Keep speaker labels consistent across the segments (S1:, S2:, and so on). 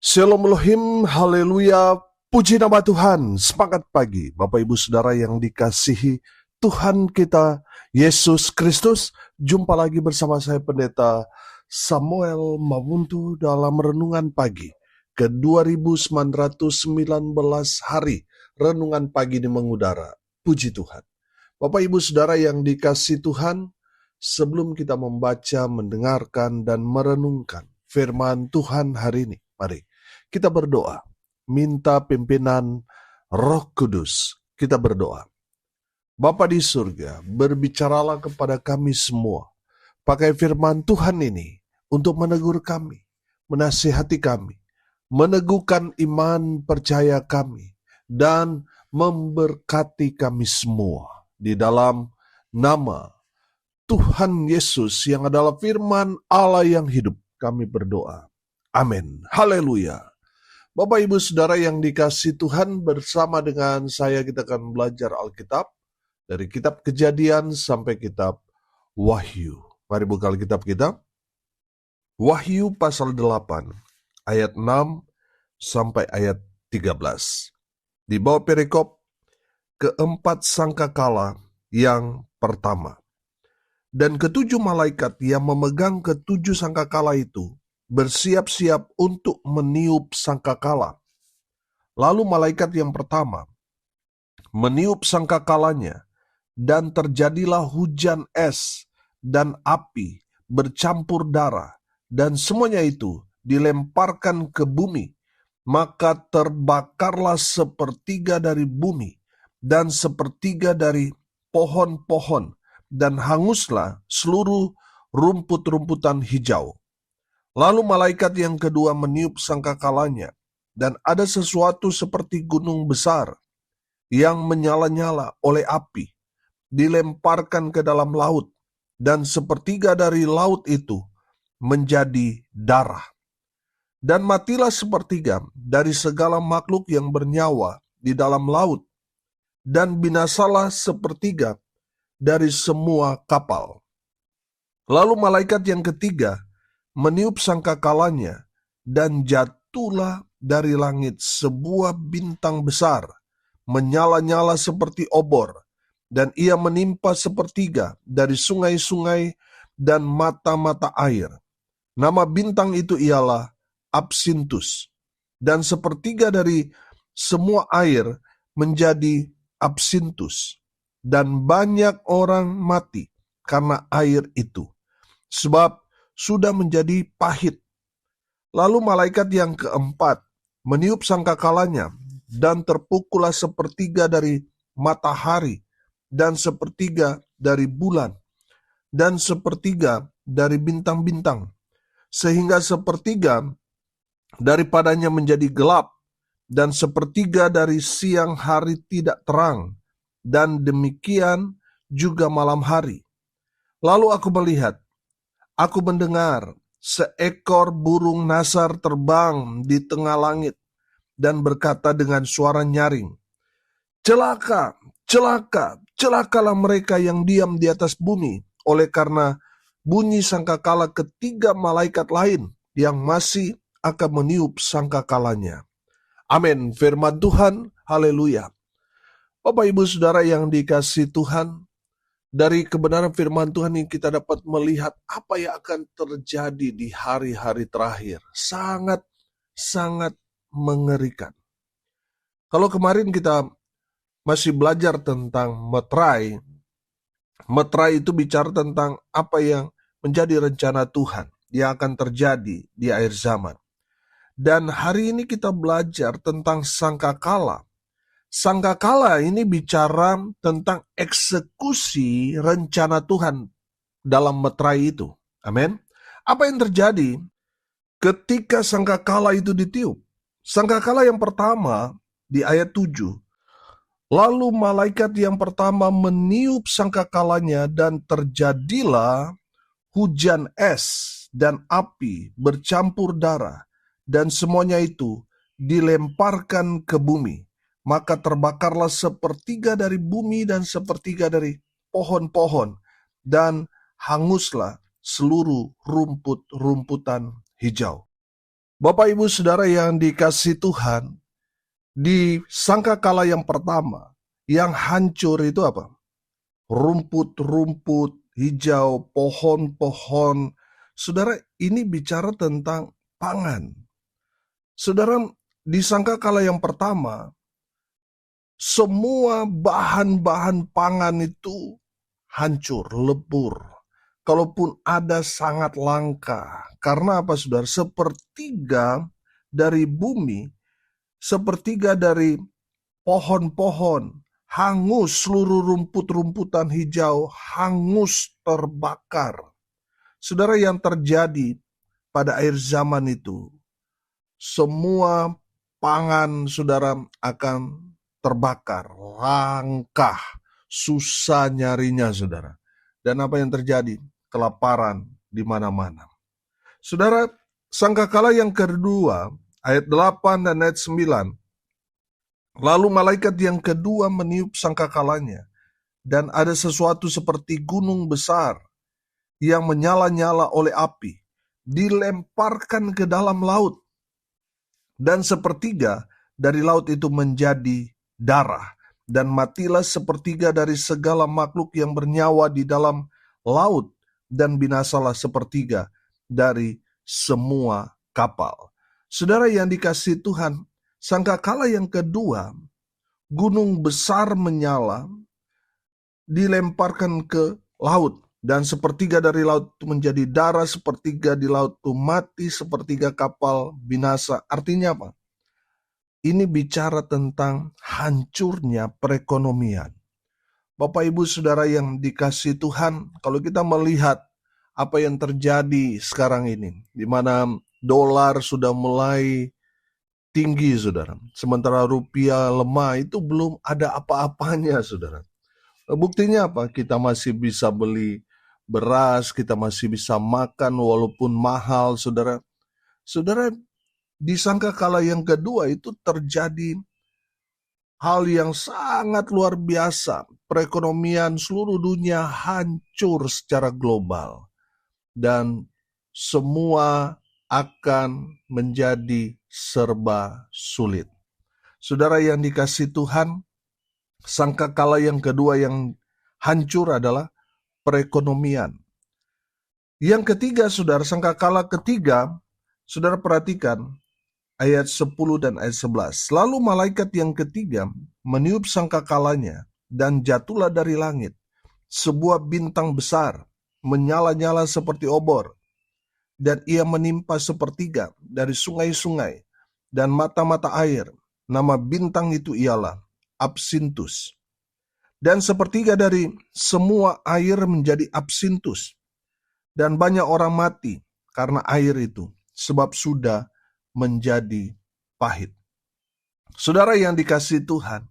S1: Shalom Elohim, haleluya, puji nama Tuhan, semangat pagi, Bapak Ibu Saudara yang dikasihi Tuhan kita, Yesus Kristus. Jumpa lagi bersama saya Pendeta Samuel Mawuntu dalam Renungan Pagi ke 2919 hari, Renungan Pagi di mengudara, puji Tuhan. Bapak Ibu Saudara yang dikasihi Tuhan, sebelum kita membaca, mendengarkan, dan merenungkan firman Tuhan hari ini, mari kita berdoa, minta pimpinan Roh Kudus. Kita berdoa. Bapa di surga, berbicaralah kepada kami semua. Pakai firman Tuhan ini untuk menegur kami, menasihati kami, meneguhkan iman percaya kami, dan memberkati kami semua. Di dalam nama Tuhan Yesus yang adalah firman Allah yang hidup, kami berdoa. Amin. Haleluya. Bapak Ibu Saudara yang dikasihi Tuhan, bersama dengan saya kita akan belajar Alkitab dari kitab Kejadian sampai kitab Wahyu. Mari buka Alkitab kita. Wahyu pasal 8 ayat 6 sampai ayat 13. Di bawah perikop keempat sangkakala yang pertama. Dan ketujuh malaikat yang memegang ketujuh sangkakala itu bersiap-siap untuk meniup sangkakala. Lalu malaikat yang pertama meniup sangkakalanya, dan terjadilah hujan es dan api bercampur darah, dan semuanya itu dilemparkan ke bumi. Maka terbakarlah sepertiga dari bumi dan sepertiga dari pohon-pohon, dan hanguslah seluruh rumput-rumputan hijau. Lalu malaikat yang kedua meniup sangkakalanya, dan ada sesuatu seperti gunung besar yang menyala-nyala oleh api, dilemparkan ke dalam laut, dan sepertiga dari laut itu menjadi darah. Dan matilah sepertiga dari segala makhluk yang bernyawa di dalam laut, dan binasalah sepertiga dari semua kapal. Lalu malaikat yang ketiga meniup sangkakalanya, dan jatuhlah dari langit sebuah bintang besar, menyala-nyala seperti obor, dan ia menimpa sepertiga dari sungai-sungai dan mata-mata air. Nama bintang itu ialah Absintus, dan sepertiga dari semua air menjadi absintus, dan banyak orang mati karena air itu, sebab sudah menjadi pahit. Lalu malaikat yang keempat meniup sangkakalanya, dan terpukullah sepertiga dari matahari, dan sepertiga dari bulan, dan sepertiga dari bintang-bintang, sehingga sepertiga daripadanya menjadi gelap, dan sepertiga dari siang hari tidak terang, dan demikian juga malam hari. Lalu aku melihat, aku mendengar seekor burung nasar terbang di tengah langit dan berkata dengan suara nyaring, "Celaka, celaka, celakalah mereka yang diam di atas bumi, oleh karena bunyi sangkakala ketiga malaikat lain yang masih akan meniup sangkakalanya." Amin. Firman Tuhan, haleluya. Bapak Ibu Saudara yang dikasihi Tuhan, dari kebenaran firman Tuhan ini kita dapat melihat apa yang akan terjadi di hari-hari terakhir. Sangat mengerikan. Kalau kemarin kita masih belajar tentang meterai, meterai itu bicara tentang apa yang menjadi rencana Tuhan yang akan terjadi di akhir zaman. Dan hari ini kita belajar tentang sangkakala. Sangkakala ini bicara tentang eksekusi rencana Tuhan dalam meterai itu. Amin. Apa yang terjadi ketika sangkakala itu ditiup? Sangkakala yang pertama di ayat 7. Lalu malaikat yang pertama meniup sangkakalanya, dan terjadilah hujan es dan api bercampur darah, dan semuanya itu dilemparkan ke bumi. Maka terbakarlah sepertiga dari bumi dan sepertiga dari pohon-pohon, dan hanguslah seluruh rumput-rumputan hijau. Bapak Ibu Saudara yang dikasihi Tuhan, di sangkakala yang pertama, yang hancur itu apa? Rumput-rumput hijau, pohon-pohon. Saudara, ini bicara tentang pangan. Saudara, di sangkakala yang pertama, semua bahan-bahan pangan itu hancur, lebur. Kalaupun ada sangat langka. Karena apa saudara? Sepertiga dari bumi, sepertiga dari pohon-pohon, hangus, seluruh rumput-rumputan hijau, hangus terbakar. Saudara, yang terjadi pada akhir zaman itu, semua pangan saudara akan terbakar, langkah, susah nyarinya saudara. Dan apa yang terjadi? Kelaparan di mana-mana. Saudara, sangkakala yang kedua, ayat 8 dan ayat 9. Lalu malaikat yang kedua meniup sangkakalanya, dan ada sesuatu seperti gunung besar yang menyala-nyala oleh api, dilemparkan ke dalam laut. Dan sepertiga dari laut itu menjadi darah, dan matilah sepertiga dari segala makhluk yang bernyawa di dalam laut, dan binasalah sepertiga dari semua kapal. Saudara yang dikasihi Tuhan, sangkakala yang kedua, gunung besar menyala, dilemparkan ke laut, dan sepertiga dari laut itu menjadi darah, sepertiga di laut itu mati, sepertiga kapal binasa. Artinya apa? Ini bicara tentang hancurnya perekonomian. Bapak Ibu Saudara yang dikasihi Tuhan, kalau kita melihat apa yang terjadi sekarang ini, di mana dolar sudah mulai tinggi saudara, sementara rupiah lemah, itu belum ada apa-apanya saudara. Buktinya apa? Kita masih bisa beli beras, kita masih bisa makan walaupun mahal saudara. Saudara, di sangkakala yang kedua itu terjadi hal yang sangat luar biasa. Perekonomian seluruh dunia hancur secara global. Dan semua akan menjadi serba sulit. Saudara yang dikasihi Tuhan, sangkakala yang kedua yang hancur adalah perekonomian. Yang ketiga, saudara, sangkakala ketiga, saudara perhatikan ayat 10 dan ayat 11. Lalu malaikat yang ketiga meniup sangkakalanya, dan jatuhlah dari langit sebuah bintang besar, menyala-nyala seperti obor, dan ia menimpa sepertiga dari sungai-sungai dan mata-mata air. Nama bintang itu ialah Absintus. Dan sepertiga dari semua air menjadi absintus. Dan banyak orang mati karena air itu, sebab sudah menjadi pahit. Saudara yang dikasihi Tuhan,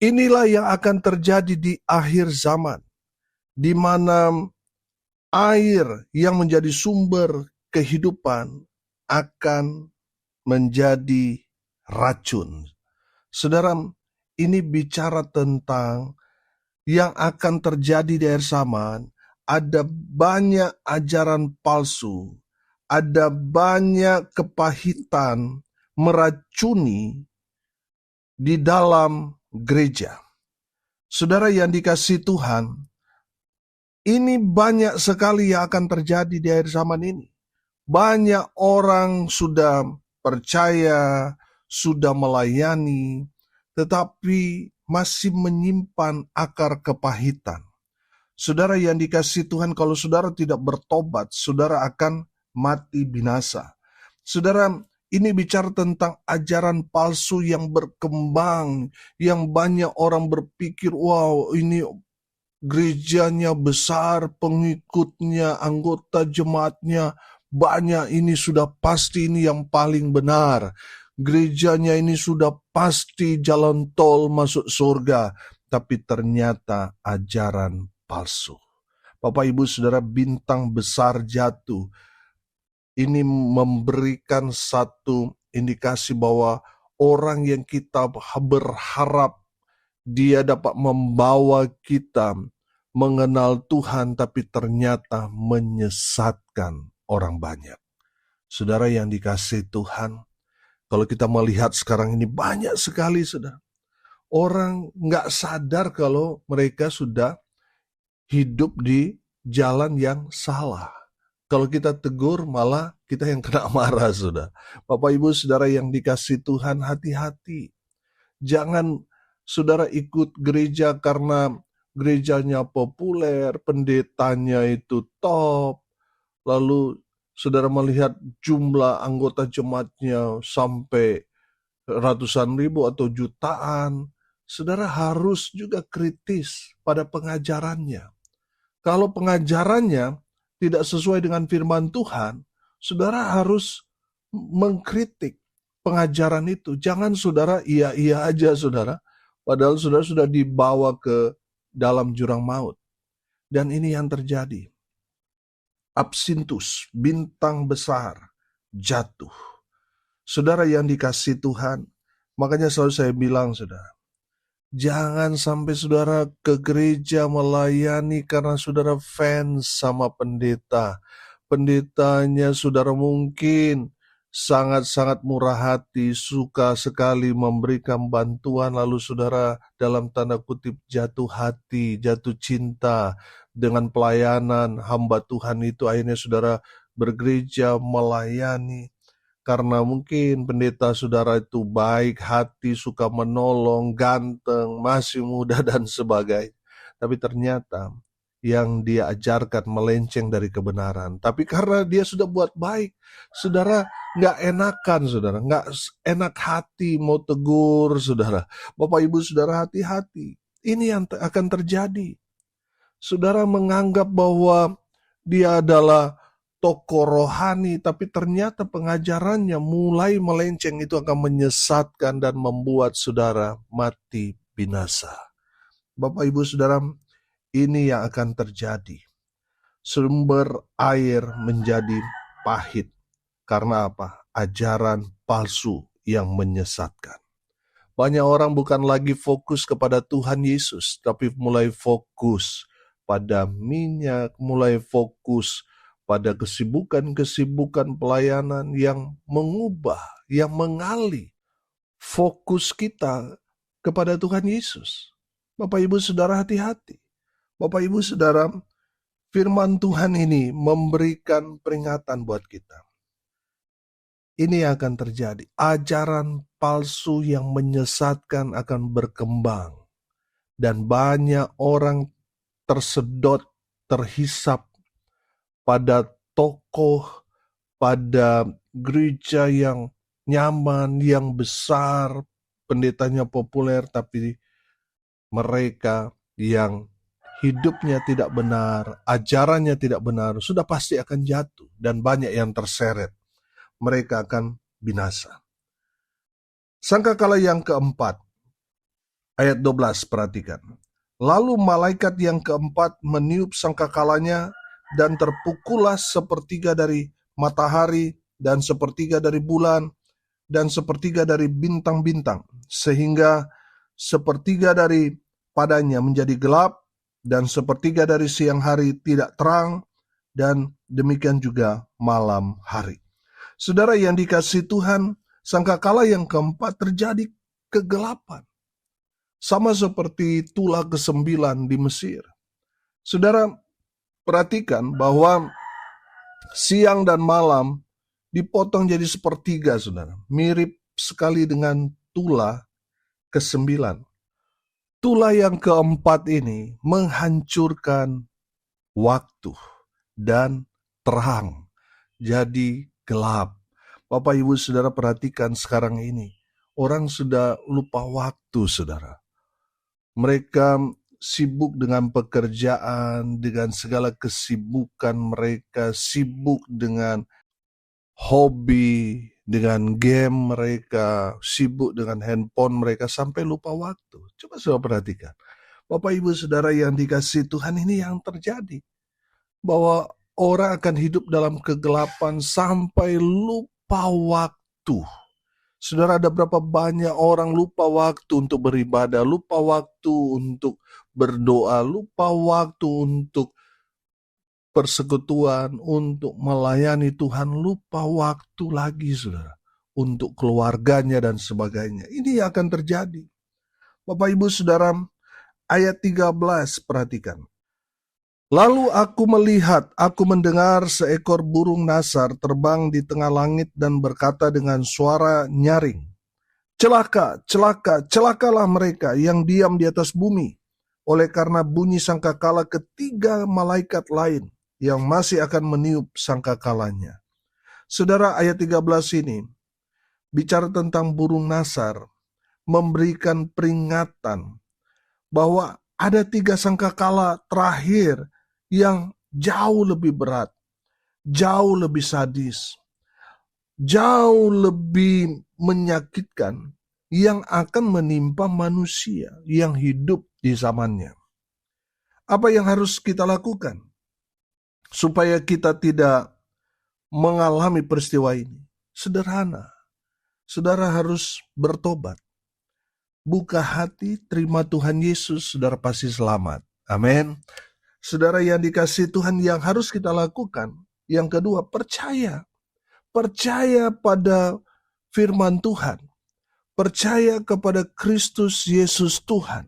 S1: inilah yang akan terjadi di akhir zaman, di mana air yang menjadi sumber kehidupan akan menjadi racun. Saudara, ini bicara tentang yang akan terjadi di akhir zaman. Ada banyak ajaran palsu, ada banyak kepahitan meracuni di dalam gereja. Saudara yang dikasihi Tuhan, ini banyak sekali yang akan terjadi di akhir zaman ini. Banyak orang sudah percaya, sudah melayani, tetapi masih menyimpan akar kepahitan. Saudara yang dikasihi Tuhan, kalau saudara tidak bertobat, saudara akan mati binasa. Saudara, ini bicara tentang ajaran palsu yang berkembang, yang banyak orang berpikir, wow, ini gerejanya besar, pengikutnya, anggota jemaatnya banyak, ini sudah pasti ini yang paling benar. Gerejanya ini sudah pasti jalan tol masuk surga, tapi ternyata ajaran palsu. Bapak Ibu Saudara, bintang besar jatuh. Ini memberikan satu indikasi bahwa orang yang kita berharap dia dapat membawa kita mengenal Tuhan, tapi ternyata menyesatkan orang banyak. Saudara yang dikasihi Tuhan, kalau kita melihat sekarang ini banyak sekali saudara, orang nggak sadar kalau mereka sudah hidup di jalan yang salah. Kalau kita tegur malah kita yang kena marah saudara. Bapak Ibu saudara yang dikasihi Tuhan, hati-hati. Jangan saudara ikut gereja karena gerejanya populer, pendetanya itu top, lalu saudara melihat jumlah anggota jemaatnya sampai ratusan ribu atau jutaan. Saudara harus juga kritis pada pengajarannya. Kalau pengajarannya tidak sesuai dengan firman Tuhan, saudara harus mengkritik pengajaran itu. Jangan saudara iya-iya aja saudara, padahal saudara sudah dibawa ke dalam jurang maut. Dan ini yang terjadi. Absintus, bintang besar, jatuh. Saudara yang dikasihi Tuhan, makanya selalu saya bilang saudara, jangan sampai saudara ke gereja melayani karena saudara fans sama pendeta. Pendetanya saudara mungkin sangat-sangat murah hati, suka sekali memberikan bantuan, lalu saudara dalam tanda kutip jatuh hati, jatuh cinta dengan pelayanan hamba Tuhan itu. Akhirnya saudara bergereja melayani karena mungkin pendeta saudara itu baik hati, suka menolong, ganteng, masih muda dan sebagainya. Tapi ternyata yang dia ajarkan melenceng dari kebenaran. Tapi karena dia sudah buat baik, saudara nggak enakan, saudara nggak enak hati mau tegur, saudara. Bapak Ibu saudara hati-hati. Ini yang akan terjadi. Saudara menganggap bahwa dia adalah tokoh rohani, tapi ternyata pengajarannya mulai melenceng, itu akan menyesatkan dan membuat saudara mati binasa. Bapak Ibu saudara, ini yang akan terjadi. Sumber air menjadi pahit. Karena apa? Ajaran palsu yang menyesatkan. Banyak orang bukan lagi fokus kepada Tuhan Yesus, tapi mulai fokus pada minyak, mulai fokus pada kesibukan-kesibukan pelayanan yang mengubah, yang mengalih fokus kita kepada Tuhan Yesus. Bapak Ibu saudara hati-hati. Bapak Ibu saudara, firman Tuhan ini memberikan peringatan buat kita. Ini akan terjadi. Ajaran palsu yang menyesatkan akan berkembang. Dan banyak orang tersedot, terhisap pada tokoh, pada gereja yang nyaman, yang besar, pendetanya populer, tapi mereka yang hidupnya tidak benar, ajarannya tidak benar, sudah pasti akan jatuh dan banyak yang terseret. Mereka akan binasa. Sangkakala yang keempat, ayat 12, perhatikan. Lalu malaikat yang keempat meniup sangkakalanya, dan terpukullah sepertiga dari matahari, dan sepertiga dari bulan, dan sepertiga dari bintang-bintang, sehingga sepertiga dari padanya menjadi gelap, dan sepertiga dari siang hari tidak terang, dan demikian juga malam hari. Saudara yang dikasihi Tuhan, sangkakala yang keempat terjadi kegelapan. Sama seperti tulah ke-9 di Mesir. Saudara, perhatikan bahwa siang dan malam dipotong jadi sepertiga, saudara. Mirip sekali dengan tulah ke-9. Tulah yang keempat ini menghancurkan waktu dan terang. Jadi gelap. Bapak Ibu saudara perhatikan sekarang ini. Orang sudah lupa waktu, saudara. Mereka sibuk dengan pekerjaan, dengan segala kesibukan mereka, sibuk dengan hobi, dengan game mereka, sibuk dengan handphone mereka, sampai lupa waktu. Coba saudara perhatikan. Bapak Ibu saudara yang dikasihi Tuhan, ini yang terjadi. Bahwa orang akan hidup dalam kegelapan sampai lupa waktu. Saudara, ada berapa banyak orang lupa waktu untuk beribadah, lupa waktu untuk berdoa, lupa waktu untuk persekutuan, untuk melayani Tuhan, lupa waktu lagi, saudara, untuk keluarganya dan sebagainya. Ini yang akan terjadi. Bapak Ibu Saudara, ayat 13, perhatikan. Lalu aku melihat, aku mendengar seekor burung nasar terbang di tengah langit dan berkata dengan suara nyaring, "Celaka, celaka, celakalah mereka yang diam di atas bumi, oleh karena bunyi sangkakala ketiga malaikat lain yang masih akan meniup sangkakalanya." Saudara, ayat 13 ini bicara tentang burung nasar, memberikan peringatan bahwa ada 3 sangkakala terakhir yang jauh lebih berat, jauh lebih sadis, jauh lebih menyakitkan yang akan menimpa manusia yang hidup di zamannya. Apa yang harus kita lakukan supaya kita tidak mengalami peristiwa ini? Sederhana. Saudara harus bertobat. Buka hati, terima Tuhan Yesus, saudara pasti selamat. Amin. Saudara yang dikasihi Tuhan, yang harus kita lakukan, yang kedua, percaya. Percaya pada firman Tuhan. Percaya kepada Kristus Yesus Tuhan.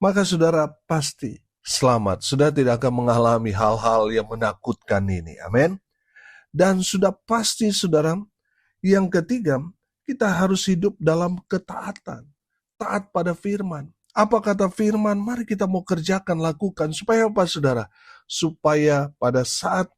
S1: Maka saudara pasti selamat. Saudara tidak akan mengalami hal-hal yang menakutkan ini. Amin. Dan sudah pasti saudara, yang ketiga, kita harus hidup dalam ketaatan. Taat pada firman. Apa kata firman? Mari kita mau kerjakan, lakukan. Supaya apa saudara? Supaya pada saat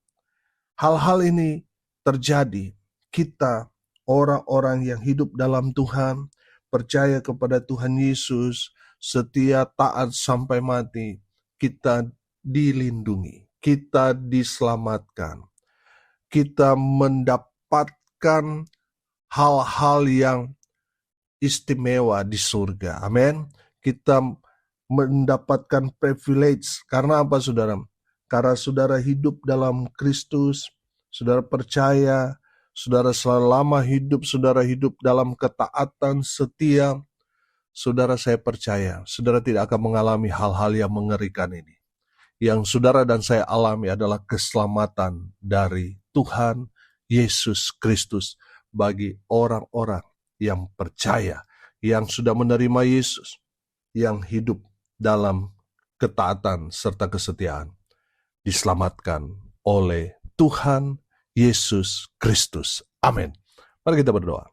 S1: hal-hal ini terjadi, kita orang-orang yang hidup dalam Tuhan, percaya kepada Tuhan Yesus, setia taat sampai mati, kita dilindungi, kita diselamatkan, kita mendapatkan hal-hal yang istimewa di surga. Amin. Kita mendapatkan privilege. Karena apa saudara? Karena saudara hidup dalam Kristus, saudara percaya, saudara selama hidup, saudara hidup dalam ketaatan setia, saudara saya percaya, saudara tidak akan mengalami hal-hal yang mengerikan ini. Yang saudara dan saya alami adalah keselamatan dari Tuhan Yesus Kristus bagi orang-orang yang percaya, yang sudah menerima Yesus, yang hidup dalam ketaatan serta kesetiaan, diselamatkan oleh Tuhan Yesus Kristus. Amin. Mari kita berdoa.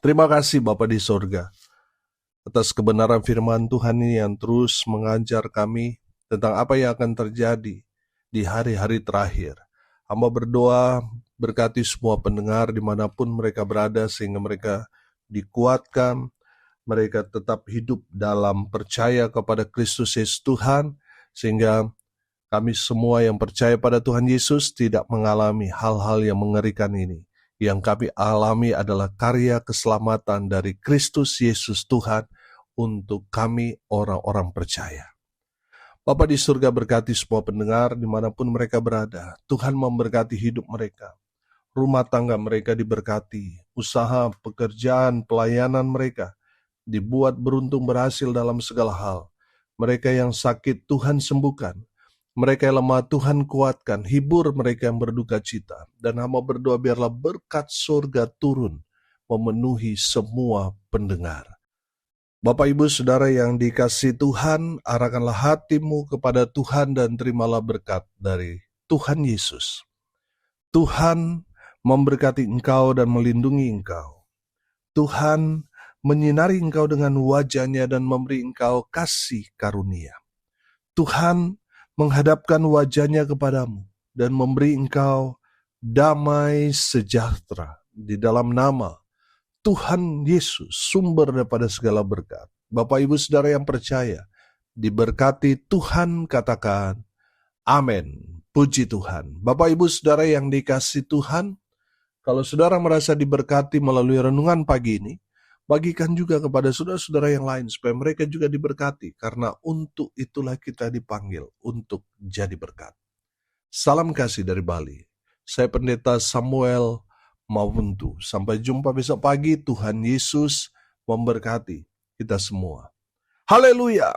S1: Terima kasih Bapa di sorga, atas kebenaran firman Tuhan ini yang terus mengajar kami tentang apa yang akan terjadi di hari-hari terakhir. Hamba berdoa, berkati semua pendengar dimanapun mereka berada, sehingga mereka dikuatkan, mereka tetap hidup dalam percaya kepada Kristus Yesus Tuhan, sehingga kami semua yang percaya pada Tuhan Yesus tidak mengalami hal-hal yang mengerikan ini. Yang kami alami adalah karya keselamatan dari Kristus Yesus Tuhan untuk kami orang-orang percaya. Bapa di surga, berkati semua pendengar dimanapun mereka berada. Tuhan memberkati hidup mereka. Rumah tangga mereka diberkati. Usaha, pekerjaan, pelayanan mereka dibuat beruntung berhasil dalam segala hal. Mereka yang sakit Tuhan sembuhkan. Mereka yang lemah Tuhan kuatkan. Hibur mereka yang berduka cita. Dan hamba berdoa biarlah berkat surga turun memenuhi semua pendengar. Bapak Ibu Saudara yang dikasihi Tuhan, arahkanlah hatimu kepada Tuhan dan terimalah berkat dari Tuhan Yesus. Tuhan memberkati engkau dan melindungi engkau. Tuhan menyinari engkau dengan wajah-Nya dan memberi engkau kasih karunia. Tuhan menghadapkan wajah-Nya kepadamu dan memberi engkau damai sejahtera di dalam nama Tuhan Yesus, sumber daripada segala berkat. Bapak Ibu Saudara yang percaya, diberkati Tuhan, katakan amin. Puji Tuhan. Bapak Ibu Saudara yang dikasihi Tuhan, kalau saudara merasa diberkati melalui renungan pagi ini, bagikan juga kepada saudara-saudara yang lain supaya mereka juga diberkati, karena untuk itulah kita dipanggil untuk jadi berkat. Salam kasih dari Bali. Saya Pendeta Samuel Mawuntu. Sampai jumpa besok pagi. Tuhan Yesus memberkati kita semua. Haleluya.